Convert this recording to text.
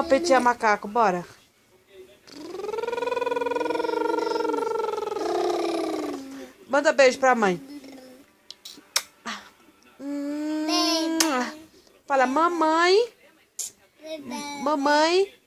o Petinha Macaco, bora. Manda beijo pra mãe. Fala, mamãe. Mamãe.